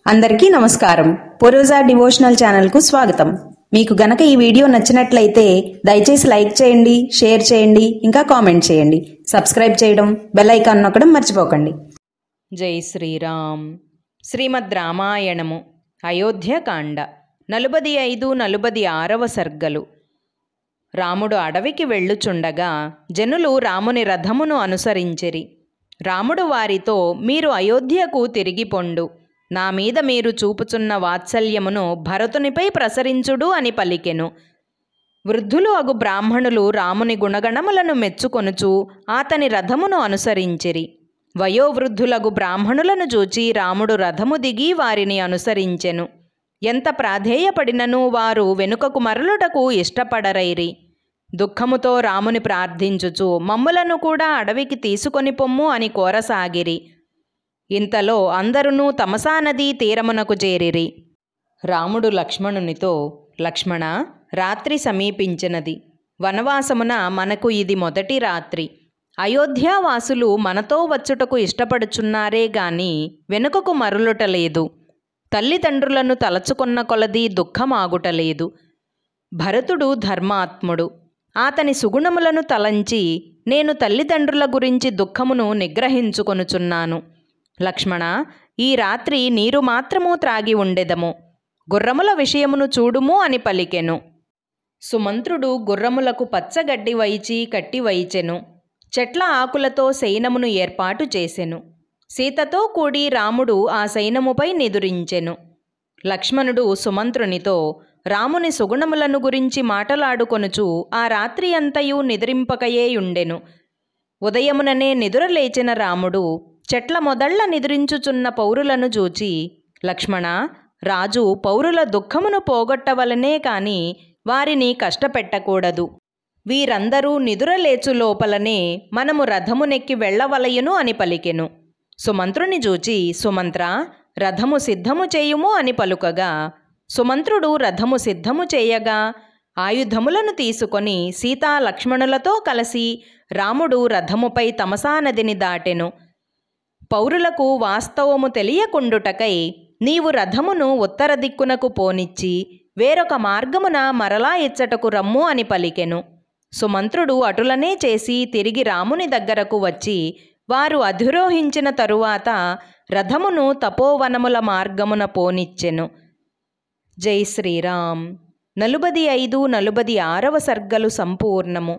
అందరికీ నమస్కారం. పూర్వజ డివోషనల్ ఛానల్కు స్వాగతం. మీకు గనక ఈ వీడియో నచ్చినట్లయితే దయచేసి లైక్ చేయండి, షేర్ చేయండి, ఇంకా కామెంట్ చేయండి. సబ్స్క్రైబ్ చేయడం, బెల్ ఐకాన్ నొక్కడం మర్చిపోకండి. జై శ్రీరామ్. శ్రీమద్ రామాయణము అయోధ్యకాండ 45-46 సర్గలు. రాముడు అడవికి వెళ్ళుచుండగా జనులు రాముని రథమును అనుసరించిరి. రాముడు వారితో, మీరు అయోధ్యకు తిరిగి పొండు. నా మీద మీరు చూపుచున్న వాత్సల్యమును భరతునిపై ప్రసరించుడు అని పలికెను. వృద్ధులు అగు బ్రాహ్మణులు రాముని గుణగణములను మెచ్చుకొనుచు అతని రథమును అనుసరించిరి. వయోవృద్ధులగు బ్రాహ్మణులను చూచి రాముడు రథము దిగి వారిని అనుసరించెను. ఎంత ప్రాధేయపడినను వారు వెనుకకు మరలుటకు ఇష్టపడరైరి. దుఃఖముతో రాముని ప్రార్థించుచు మమ్ములను కూడా అడవికి తీసుకొని పొమ్ము అని కోరసాగిరి. ఇంతలో అందరునూ తమసా నదీ తీరమునకు చేరిరి. రాముడు లక్ష్మణునితో, లక్ష్మణ, రాత్రి సమీపించినది. వనవాసమున మనకు ఇది మొదటి రాత్రి. అయోధ్యావాసులు మనతో వచ్చుటకు ఇష్టపడుచున్నారే గాని వెనుకకు మరులుటలేదు. తల్లిదండ్రులను తలచుకొన్న కొలది దుఃఖమాగుటలేదు. భరతుడు ధర్మాత్ముడు. అతని సుగుణములను తలంచి నేను తల్లిదండ్రుల గురించి దుఃఖమును నిగ్రహించుకొనుచున్నాను. లక్ష్మణ, ఈ రాత్రి నీరు మాత్రము త్రాగి ఉండెదము. గుర్రముల విషయమును చూడుము అని పలికెను. సుమంత్రుడు గుర్రములకు పచ్చగడ్డి వైచి కట్టి వైచెను. చెట్ల ఆకులతో శయనమును ఏర్పాటు చేసెను. సీతతో కూడి రాముడు ఆ శయనముపై నిదురించెను. లక్ష్మణుడు సుమంత్రునితో రాముని సుగుణములను గురించి మాటలాడుకొనుచు ఆ రాత్రి అంతయు నిద్రింపకయేయుండెను. ఉదయముననే నిదురలేచిన రాముడు చెట్ల మొదళ్ల నిద్రించుచున్న పౌరులను చూచి, లక్ష్మణ, రాజు పౌరుల దుఃఖమును పోగొట్టవలనే కాని వారిని కష్టపెట్టకూడదు. వీరందరూ నిదురలేచు లోపలనే మనము రథమునెక్కి వెళ్ళవలయును అని పలికెను. సుమంత్రుని చూచి, సుమంత్ర, రథము సిద్ధము చేయుము అని పలుకగా, సుమంత్రుడు రథము సిద్ధము చేయగా ఆయుధములను తీసుకొని సీతా లక్ష్మణులతో కలిసి రాముడు రథముపై తమసా నదిని దాటెను. పౌరులకు వాస్తవము తెలియకుండుటకై నీవు రథమును ఉత్తర దిక్కునకు పోనిచ్చి వేరొక మార్గమున మరలా ఇచ్చటకు రమ్ము అని పలికెను. సుమంత్రుడు అటులనే చేసి తిరిగి రాముని దగ్గరకు వచ్చి వారు అధిరోహించిన తరువాత రథమును తపోవనముల మార్గమున పోనిచ్చెను. జై శ్రీరామ్. 45-46 సర్గలు సంపూర్ణము.